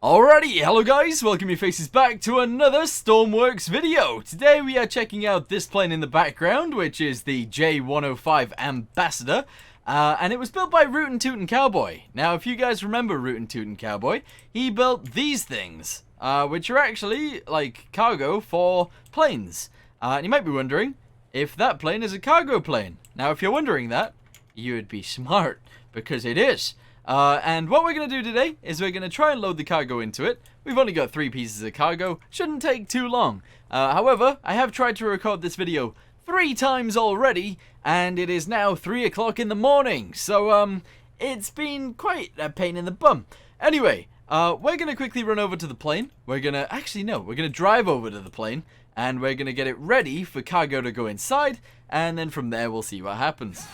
Alrighty, hello guys, welcome your faces back to another Stormworks video. Today we are checking out this plane in the background, which is the J105 Ambassador. And it was built by Rootin' Tootin' Cowboy. Now, if you guys remember Rootin' Tootin' Cowboy, he built these things, which are actually, like, cargo for planes. And you might be wondering if that plane is a cargo plane. Now, if you're wondering that, you would be smart, because it is. And what we're going to do today is we're going to try and load the cargo into it. We've only got 3 pieces of cargo. Shouldn't take too long. However, I have tried to record this video 3 times already, and it is now 3 o'clock in the morning. So, it's been quite a pain in the bum. Anyway, we're going to quickly run over to the plane. We're going to, actually no, we're going to drive over to the plane, and we're going to get it ready for cargo to go inside, and then from there we'll see what happens.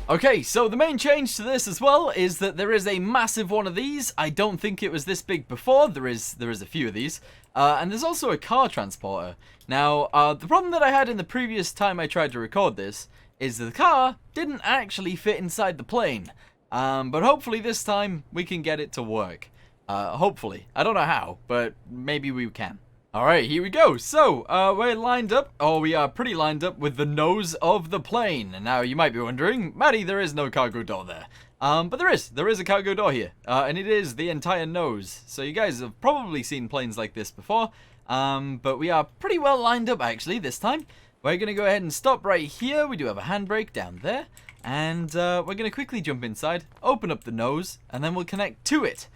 Okay, so the main change to this as well is that there is a massive one of these. I don't think it was this big before. There is a few of these. And there's also a car transporter. Now, the problem that I had in the previous time I tried to record this is that the car didn't actually fit inside the plane. But hopefully this time we can get it to work. Hopefully. I don't know how, but maybe we can. Alright, here we go. So, we're lined up, or we are pretty lined up with the nose of the plane. And now you might be wondering, Maddie, there is no cargo door there. But there is a cargo door here, and it is the entire nose. So you guys have probably seen planes like this before, but we are pretty well lined up actually this time. We're going to go ahead and stop right here. We do have a handbrake down there, and we're going to quickly jump inside, open up the nose, and then we'll connect to it.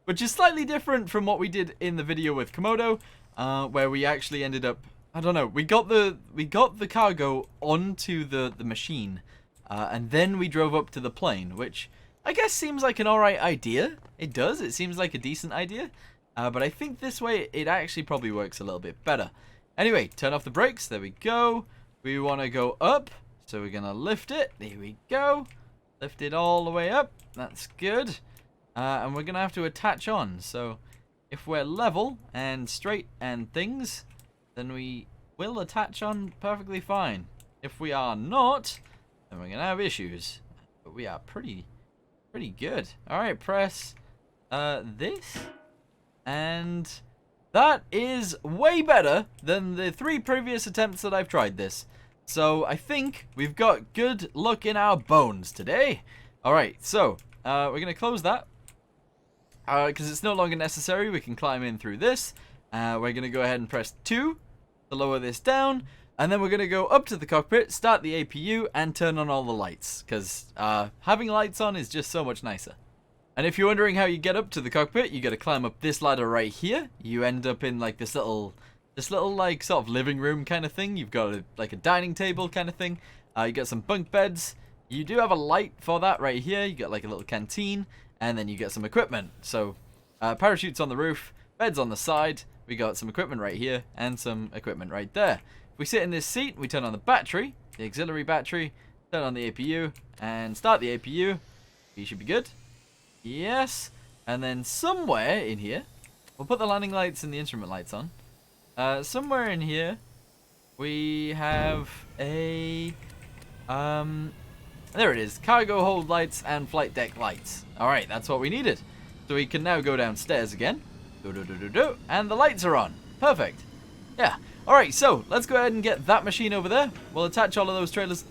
Which is slightly different from what we did in the video with Komodo, where we actually ended up, I don't know, we got the cargo onto the machine, and then we drove up to the plane, which I guess seems like an alright idea. It does, it seems like a decent idea, but I think this way it actually probably works a little bit better. Anyway, turn off the brakes, there we go. We want to go up, so we're going to lift it, there we go. Lift it all the way up, that's good. And we're going to have to attach on, so if we're level and straight and things, then we will attach on perfectly fine. If we are not, then we're going to have issues. But we are pretty good. Alright, press this, and that is way better than the 3 previous attempts that I've tried this. So I think we've got good luck in our bones today. Alright, so we're going to close that. Because it's no longer necessary, we can climb in through this. We're going to go ahead and press 2 to lower this down. And then we're going to go up to the cockpit, start the APU, and turn on all the lights. Because having lights on is just so much nicer. And if you're wondering how you get up to the cockpit, you got to climb up this ladder right here. You end up in like this little like sort of living room kind of thing. You've got like a dining table kind of thing. You got some bunk beds. You do have a light for that right here. You got like a little canteen. And then you get some equipment. So, parachutes on the roof, beds on the side. We got some equipment right here and some equipment right there. If we sit in this seat, we turn on the battery, the auxiliary battery, turn on the APU, and start the APU. You should be good. Yes. And then somewhere in here, we'll put the landing lights and the instrument lights on. Somewhere in here, we have a... there it is, cargo hold lights and flight deck lights. Alright, that's what we needed. So we can now go downstairs again. And the lights are on. Perfect. Yeah. Alright, so let's go ahead and get that machine over there. We'll attach all of those trailers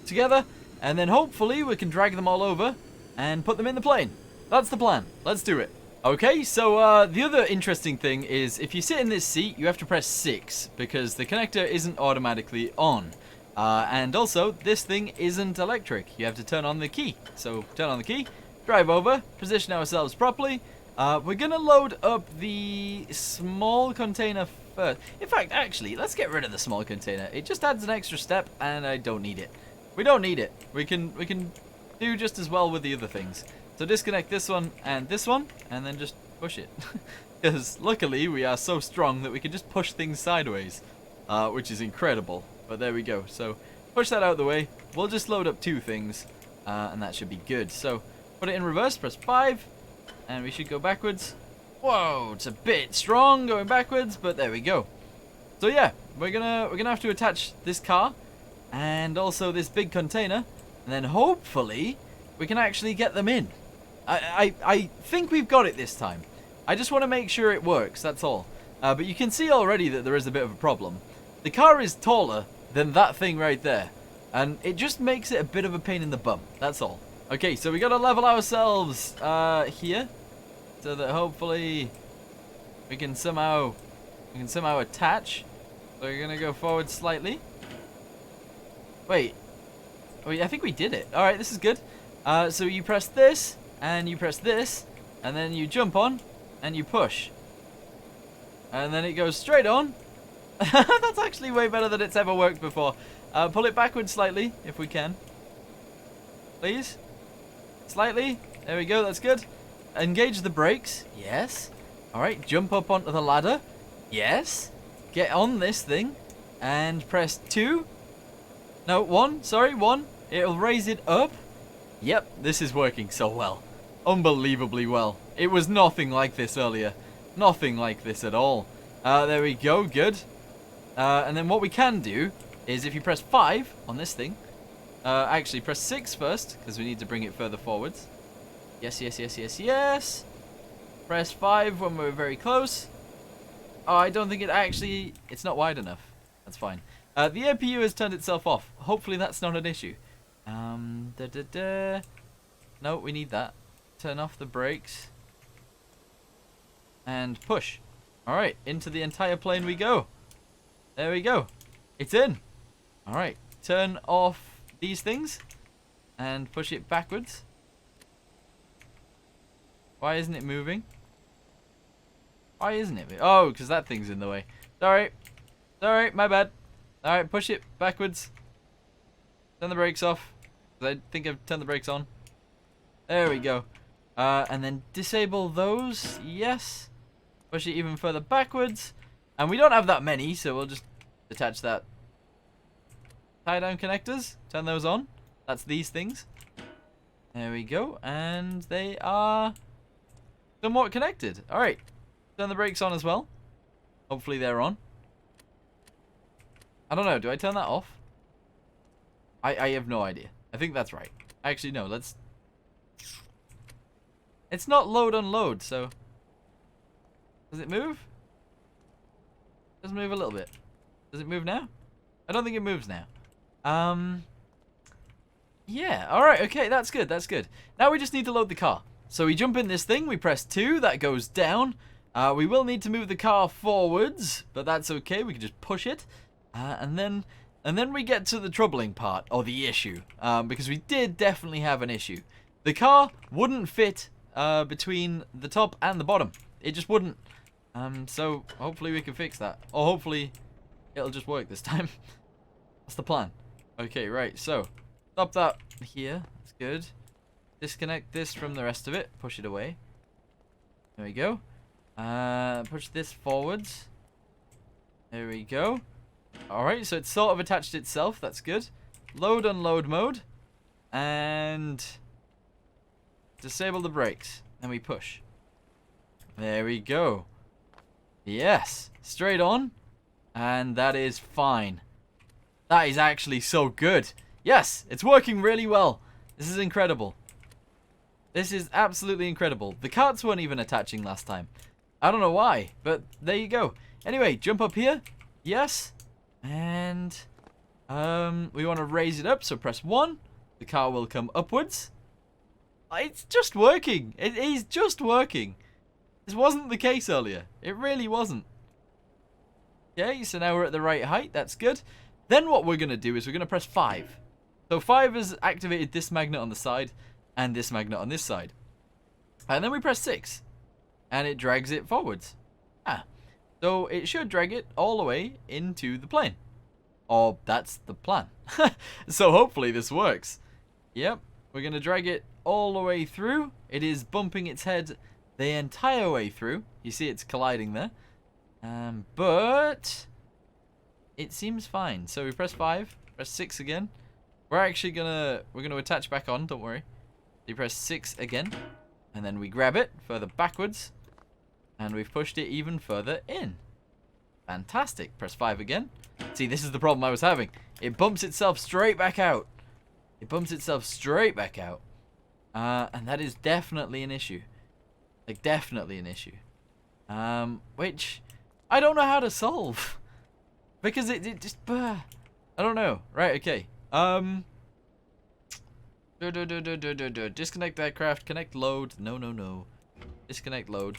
together. And then hopefully we can drag them all over and put them in the plane. That's the plan. Let's do it. Okay, so the other interesting thing is if you sit in this seat, you have to press 6 because the connector isn't automatically on. And also, this thing isn't electric. You have to turn on the key. So, turn on the key, drive over, position ourselves properly. We're going to load up the small container first. In fact, actually, let's get rid of the small container. It just adds an extra step, and I don't need it. We don't need it. We can do just as well with the other things. So, disconnect this one, and then just push it. Because, luckily, we are so strong that we can just push things sideways, which is incredible. But there we go. So push that out of the way. We'll just load up 2 things, and that should be good. So put it in reverse, press 5, and we should go backwards. Whoa, it's a bit strong going backwards, but there we go. So yeah, we're gonna have to attach this car and also this big container, and then hopefully we can actually get them in. I think we've got it this time. I just want to make sure it works, that's all. But you can see already that there is a bit of a problem. The car is taller than that thing right there, and it just makes it a bit of a pain in the bum, that's all. Okay, so we got to level ourselves here, so that hopefully we can somehow attach. So we're gonna go forward slightly. Wait, I think we did it. All right, this is good. So you press this, and you press this, and then you jump on, and you push, and then it goes straight on. That's actually way better than it's ever worked before. Pull it backwards slightly, if we can. Please. Slightly. There we go, that's good. Engage the brakes. Yes. Alright, jump up onto the ladder. Yes. Get on this thing. And press 2. No, 1. Sorry, 1. It'll raise it up. Yep, this is working so well. Unbelievably well. It was nothing like this earlier. Nothing like this at all. There we go, good. And then what we can do is if you press 5 on this thing, actually press 6 first, because we need to bring it further forwards. Yes, yes, yes, yes, yes. Press 5 when we're very close. Oh, I don't think it's not wide enough. That's fine. The APU has turned itself off. Hopefully that's not an issue. No, we need that. Turn off the brakes. And push. Alright, into the entire plane we go. There we go. It's in. Alright, turn off these things. And push it backwards. Why isn't it moving? Why isn't it? Oh, because that thing's in the way. Sorry. Sorry, my bad. Alright, push it backwards. Turn the brakes off. I think I've turned the brakes on. There we go. And then disable those. Yes. Push it even further backwards. And we don't have that many, so we'll just attach that. Tie down connectors. Turn those on. That's these things. There we go. And they are somewhat connected. Alright. Turn the brakes on as well. Hopefully they're on. I don't know. Do I turn that off? I have no idea. I think that's right. Actually, no. Let's... It's not load unload, so... Does it move? Does it move a little bit? Does it move now? I don't think it moves now. Yeah. Alright, okay. That's good. That's good. Now we just need to load the car. So we jump in this thing. We press 2. That goes down. We will need to move the car forwards, but that's okay. We can just push it. And then we get to the troubling part, or the issue, because we did definitely have an issue. The car wouldn't fit between the top and the bottom. It just wouldn't. So hopefully we can fix that, or hopefully it'll just work this time. That's the plan. Okay, right. So stop that here. That's good. Disconnect this from the rest of it. Push it away. There we go. Push this forwards. There we go. Alright, so it's sort of attached itself. That's good. Load unload mode. And disable the brakes. And we push. There we go. Yes. Straight on. And that is fine. That is actually so good. Yes, it's working really well. This is incredible. This is absolutely incredible. The carts weren't even attaching last time. I don't know why, but there you go. Anyway, jump up here. Yes. And we want to raise it up, so press 1. The car will come upwards. It's just working. It is just working. This wasn't the case earlier. It really wasn't. Okay, so now we're at the right height. That's good. Then what we're going to do is we're going to press 5. So 5 has activated this magnet on the side and this magnet on this side. And then we press 6. And it drags it forwards. So it should drag it all the way into the plane. Or that's the plan. So hopefully this works. Yep, we're going to drag it all the way through. It is bumping its head the entire way through. You see it's colliding there. But it seems fine. So we press 5, press 6 again. We're going to attach back on, don't worry. You press 6 again. And then we grab it further backwards. And we've pushed it even further in. Fantastic. Press 5 again. See, this is the problem I was having. It bumps itself straight back out. It bumps itself straight back out. And that is definitely an issue. Like, definitely an issue. Which I don't know how to solve. Because it just... I don't know. Right, okay. Disconnect aircraft. Connect load. No. Disconnect load.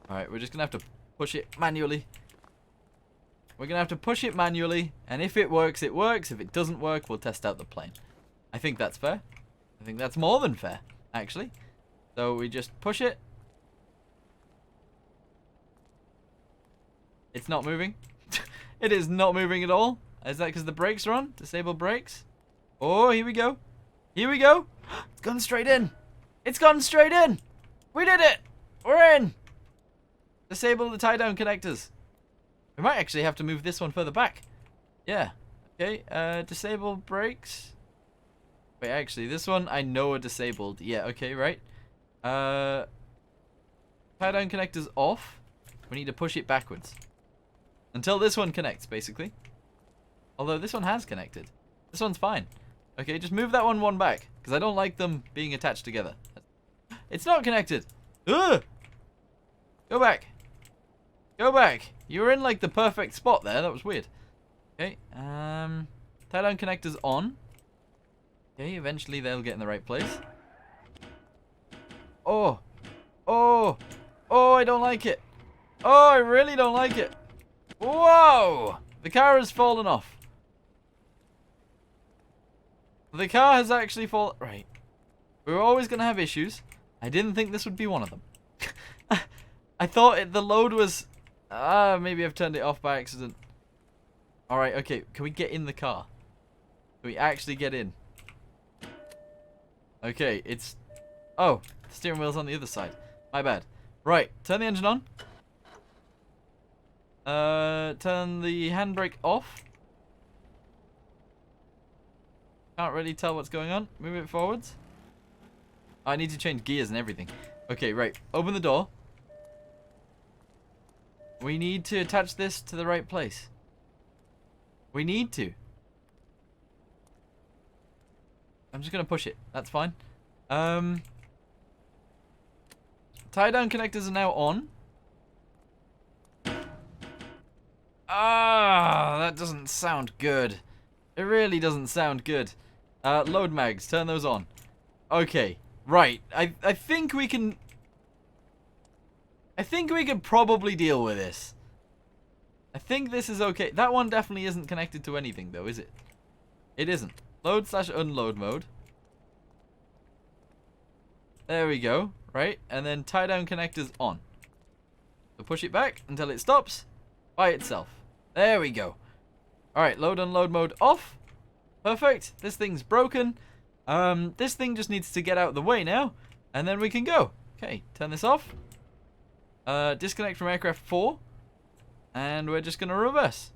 Alright, we're just going to have to push it manually. We're going to have to push it manually. And if it works, it works. If it doesn't work, we'll test out the plane. I think that's fair. I think that's more than fair, actually. So we just push it. It's not moving. It is not moving at all. Is that because the brakes are on? Disable brakes. Oh, here we go. Here we go. It's gone straight in. It's gone straight in. We did it. We're in. Disable the tie-down connectors. We might actually have to move this one further back. Yeah. Okay. Disable brakes. Wait, actually, this one I know are disabled. Yeah, okay, right. Tie-down connectors off. We need to push it backwards. Until this one connects, basically. Although this one has connected. This one's fine. Okay, just move that one back. Because I don't like them being attached together. It's not connected. Ugh! Go back. Go back. You were in, like, the perfect spot there. That was weird. Okay, tie-down connectors on. Okay, eventually they'll get in the right place. Oh! Oh! Oh, I don't like it. Oh, I really don't like it. Whoa! The car has fallen off. The car has actually fallen... Right. We were always going to have issues. I didn't think this would be one of them. I thought the load was... maybe I've turned it off by accident. Alright, okay. Can we get in the car? Can we actually get in? Okay, it's... Oh, the steering wheel's on the other side. My bad. Right, turn the engine on. Turn the handbrake off. Can't really tell what's going on. Move it forwards. I need to change gears and everything. Okay, right. Open the door. We need to attach this to the right place. We need to. I'm just going to push it. That's fine. Tie-down connectors are now on. That doesn't sound good. It really doesn't sound good. Load mags, turn those on. Okay, right. I think we can... I think we could probably deal with this. I think this is okay. That one definitely isn't connected to anything, though, is it? It isn't. Load/unload mode. There we go. Right, and then tie-down connectors on. So push it back until it stops by itself. There we go. Alright, load/unload mode off. Perfect. This thing's broken. This thing just needs to get out of the way now, and then we can go. Okay, turn this off. Disconnect from aircraft 4. And we're just going to reverse.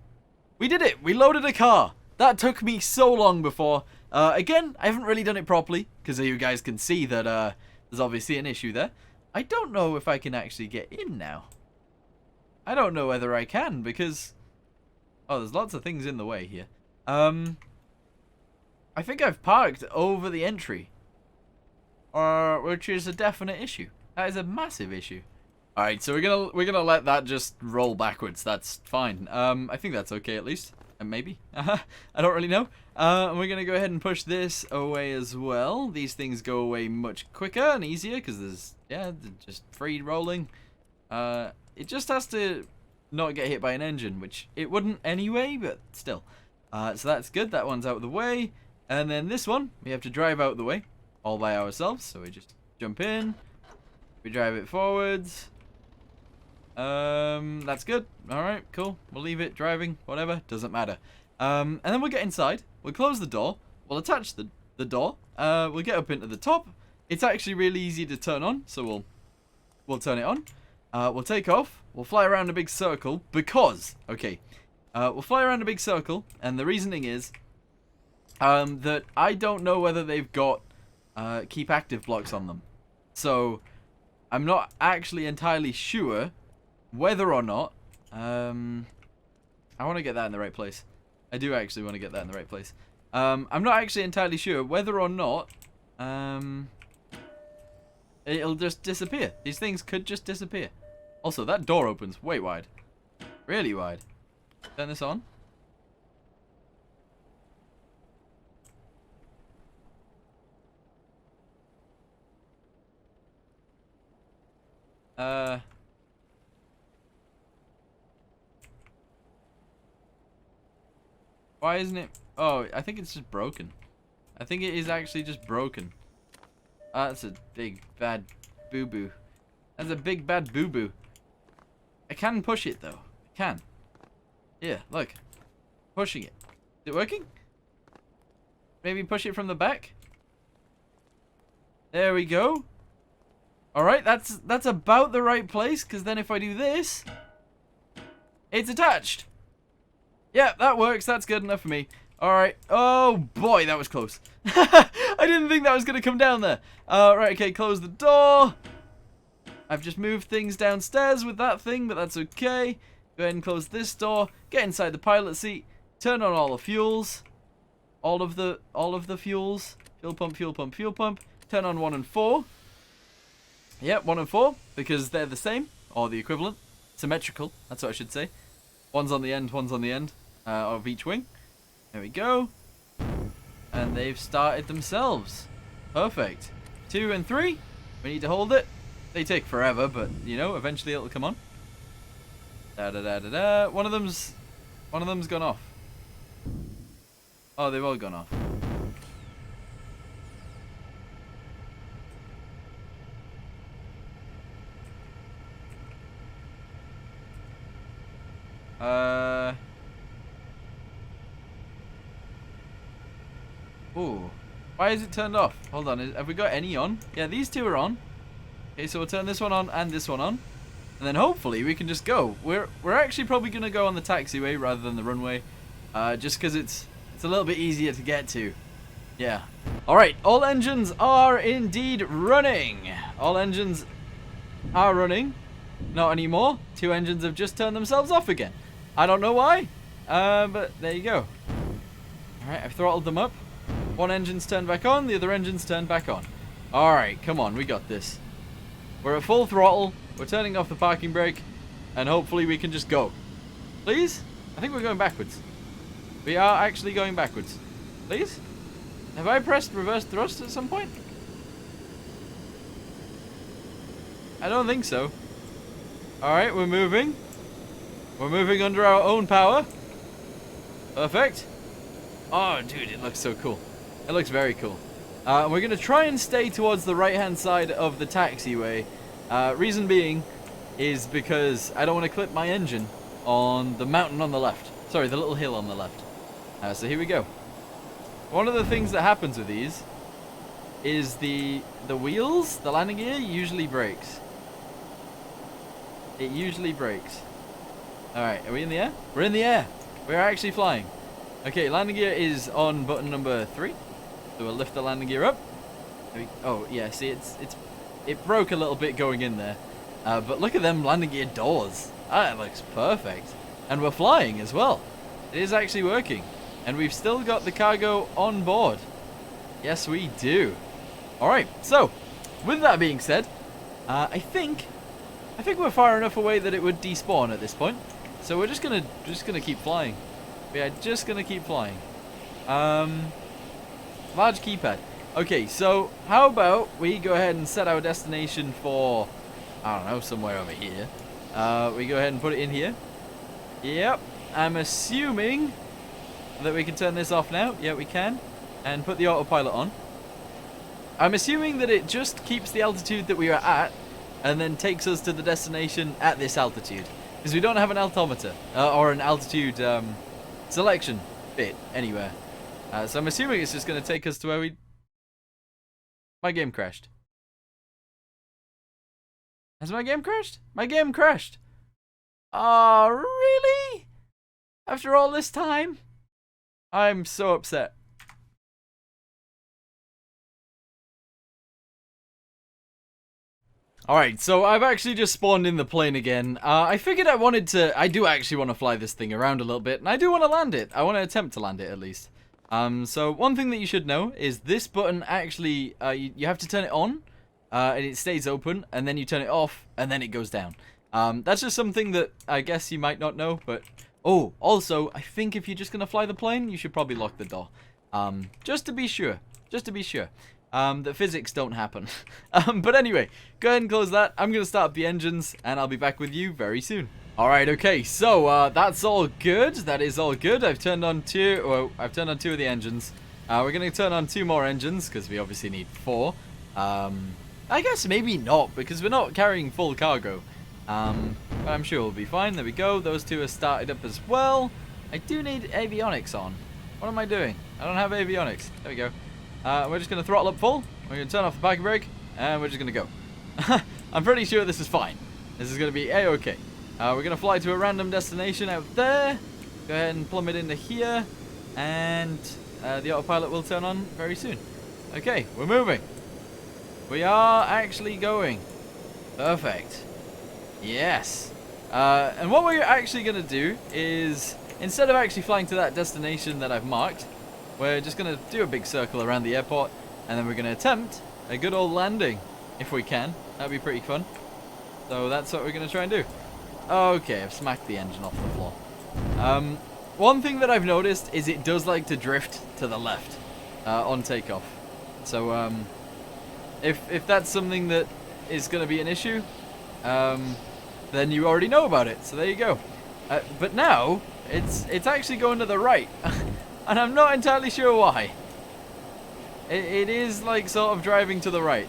We did it! We loaded a car! That took me so long before. Again, I haven't really done it properly, because you guys can see that there's obviously an issue there. I don't know if I can actually get in now. I don't know whether I can, because... Oh, there's lots of things in the way here. I think I've parked over the entry. Which is a definite issue. That is a massive issue. Alright, so we're gonna let that just roll backwards. That's fine. I think that's okay at least. Maybe. I don't really know. And we're gonna go ahead and push this away as well. These things go away much quicker and easier because there's just free rolling. It just has to not get hit by an engine, which it wouldn't anyway, but still. So that's good. That one's out of the way. And then this one, we have to drive out of the way all by ourselves. So we just jump in. We drive it forwards. That's good. Alright, cool. We'll leave it driving, whatever, doesn't matter. And then we'll get inside, we'll close the door, we'll attach the door, we'll get up into the top. It's actually really easy to turn on, so we'll turn it on. We'll take off, we'll fly around a big circle, because, okay, we'll fly around a big circle, and the reasoning is, that I don't know whether they've got, keep active blocks on them. So, I'm not actually entirely sure whether or not I want to get that in the right place. I do actually want to get that in the right place. I'm not actually entirely sure whether or not it'll just disappear. These things could just disappear. Also, that door opens way wide. Really wide. Turn this on. Why isn't it? Oh, I think it's just broken. I think it is actually just broken. That's a big bad boo-boo. That's a big bad boo-boo. I can push it though. I can. Yeah, look. Pushing it. Is it working? Maybe push it from the back? There we go. Alright, that's about the right place, because then if I do this, it's attached. Yeah, that works. That's good enough for me. Alright. Oh, boy, that was close. I didn't think that was going to come down there. Right, okay, close the door. I've just moved things downstairs with that thing, but that's okay. Go ahead and close this door. Get inside the pilot seat. Turn on all the fuels. All of the fuels. Fuel pump, fuel pump, fuel pump. Turn on 1 and 4. Yep, 1 and 4, because they're the same, or the equivalent. Symmetrical, that's what I should say. One's on the end, one's on the end of each wing. There we go. And they've started themselves. Perfect. 2 and 3. We need to hold it. They take forever, but, you know, eventually it'll come on. Da-da-da-da-da. One of them's gone off. Oh, they've all gone off. Ooh. Why is it turned off? Hold on. Have we got any on? Yeah, these two are on. Okay, so we'll turn this one on and this one on. And then hopefully we can just go. We're actually probably going to go on the taxiway rather than the runway. Just because it's a little bit easier to get to. Yeah. Alright, all engines are indeed running. All engines are running. Not anymore. 2 engines have just turned themselves off again. I don't know why. But there you go. Alright, I've throttled them up. 1 engine's turned back on, the other engine's turned back on. Alright, come on, we got this. We're at full throttle, we're turning off the parking brake, and hopefully we can just go. Please? I think we're going backwards. We are actually going backwards. Please? Have I pressed reverse thrust at some point? I don't think so. Alright, we're moving. We're moving under our own power. Perfect. Oh, dude, it looks so cool. It looks very cool. We're going to try and stay towards the right-hand side of the taxiway. Reason being is because I don't want to clip my engine on the mountain on the left. Sorry, the little hill on the left. So here we go. One of the things that happens with these is the wheels, the landing gear, usually breaks. It usually breaks. Alright, are we in the air? We're in the air. We're actually flying. Okay, landing gear is on button number 3. So we'll lift the landing gear up. Oh, yeah, see, it broke a little bit going in there. But look at them landing gear doors. That looks perfect. And we're flying as well. It is actually working. And we've still got the cargo on board. Yes, we do. Alright, so, with that being said, I think we're far enough away that it would despawn at this point. So we're just gonna keep flying. We are just gonna keep flying. Large keypad. Okay, so how about we go ahead and set our destination for, I don't know, somewhere over here. We go ahead and put it in here. Yep. I'm assuming that we can turn this off now. Yeah, we can. And put the autopilot on. I'm assuming that it just keeps the altitude that we are at and then takes us to the destination at this altitude. Because we don't have an altimeter or an altitude selection bit anywhere. So I'm assuming it's just going to take us to where we... My game crashed. Has my game crashed? My game crashed. Oh, really? After all this time? I'm so upset. Alright, so I've actually just spawned in the plane again. I figured I do actually want to fly this thing around a little bit, and I do want to land it. I want to attempt to land it at least. So one thing that you should know is this button actually, you have to turn it on, and it stays open, and then you turn it off, and then it goes down. That's just something that I guess you might not know, but... Oh, also, I think if you're just going to fly the plane, you should probably lock the door. Just to be sure. Just to be sure. That physics don't happen. But anyway, go ahead and close that. I'm going to start up the engines, and I'll be back with you very soon. Alright, okay, so that's all good. That is all good. I've turned on two of the engines. We're going to turn on 2 more engines, because we obviously need 4. I guess maybe not, because we're not carrying full cargo. But I'm sure we'll be fine. There we go. Those 2 are started up as well. I do need avionics on. What am I doing? I don't have avionics. There we go. We're just going to throttle up full. We're going to turn off the parking brake. And we're just going to go. I'm pretty sure this is fine. This is going to be a-okay. We're going to fly to a random destination out there. Go ahead and plummet into here. And the autopilot will turn on very soon. Okay, we're moving. We are actually going. Perfect. Yes. And what we're actually going to do is, instead of actually flying to that destination that I've marked, we're just going to do a big circle around the airport, and then we're going to attempt a good old landing, if we can. That'd be pretty fun. So that's what we're going to try and do. Okay, I've smacked the engine off the floor. One thing that I've noticed is it does like to drift to the left on takeoff. So if that's something that is going to be an issue, then you already know about it. So there you go. But now it's actually going to the right, and I'm not entirely sure why. It is like sort of driving to the right.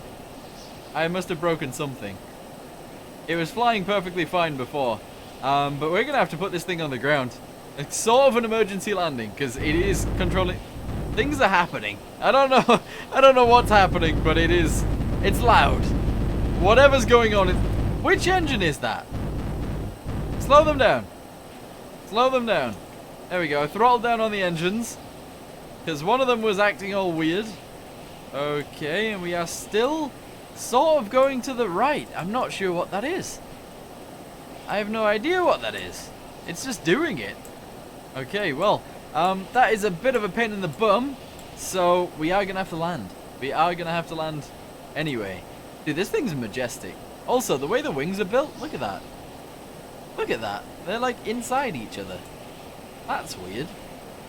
I must have broken something. It was flying perfectly fine before, but we're gonna have to put this thing on the ground. It's sort of an emergency landing because it is controlling. Things are happening. I don't know what's happening, but it's loud. Whatever's going on. Which engine is that? Slow them down. Slow them down. There we go. I throttled down on the engines because one of them was acting all weird. Okay, and we are still sort of going to the right. I'm not sure what that is. I have no idea what that is. It's just doing it. Okay, well, that is a bit of a pain in the bum. So we are going to have to land. We are going to have to land anyway. Dude, this thing's majestic. Also, the way the wings are built, look at that. Look at that. They're like inside each other. That's weird.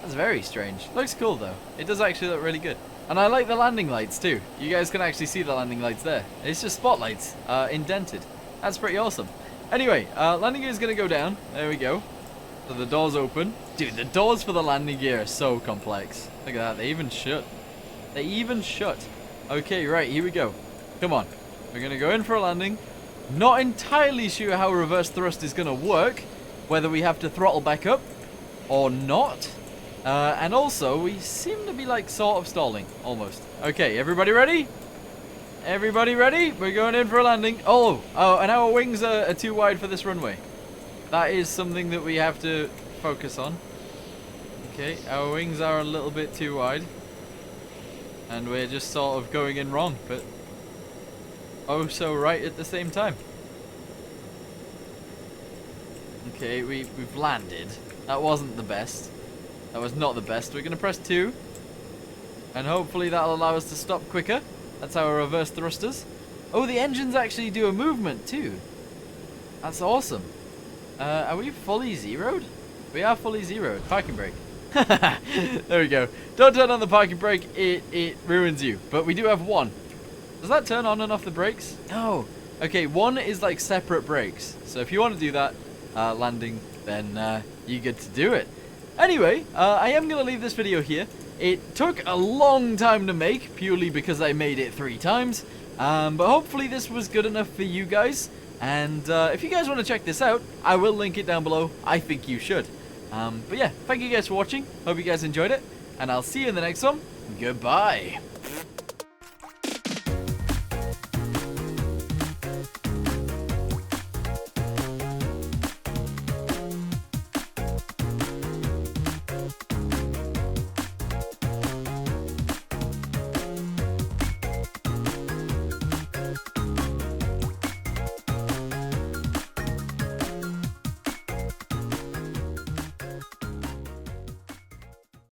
That's very strange. Looks cool though. It does actually look really good. And I like the landing lights too. You guys can actually see the landing lights there. It's just spotlights, indented. That's pretty awesome. Anyway, landing gear is going to go down. There we go. So the doors open. Dude, the doors for the landing gear are so complex. Look at that. They even shut. They even shut. Okay, right. Here we go. Come on. We're going to go in for a landing. Not entirely sure how reverse thrust is going to work. Whether we have to throttle back up or not. And also, we seem to be like sort of stalling. Almost. Okay, everybody ready? Everybody ready? We're going in for a landing. Oh, and our wings are too wide for this runway. That is something that we have to focus on. Okay, our wings are a little bit too wide. And we're just sort of going in wrong, but oh so right at the same time. Okay, we've landed. That wasn't the best. That was not the best. We're going to press 2. And hopefully that'll allow us to stop quicker. That's our reverse thrusters. Oh, the engines actually do a movement too. That's awesome. Are we fully zeroed? We are fully zeroed. Parking brake. There we go. Don't turn on the parking brake. It ruins you. But we do have 1. Does that turn on and off the brakes? No. Okay, 1 is like separate brakes. So if you want to do that landing, then you get to do it. Anyway, I am going to leave this video here. It took a long time to make, purely because I made it 3 times. But hopefully this was good enough for you guys. And if you guys want to check this out, I will link it down below. I think you should. But yeah, thank you guys for watching. Hope you guys enjoyed it. And I'll see you in the next one. Goodbye.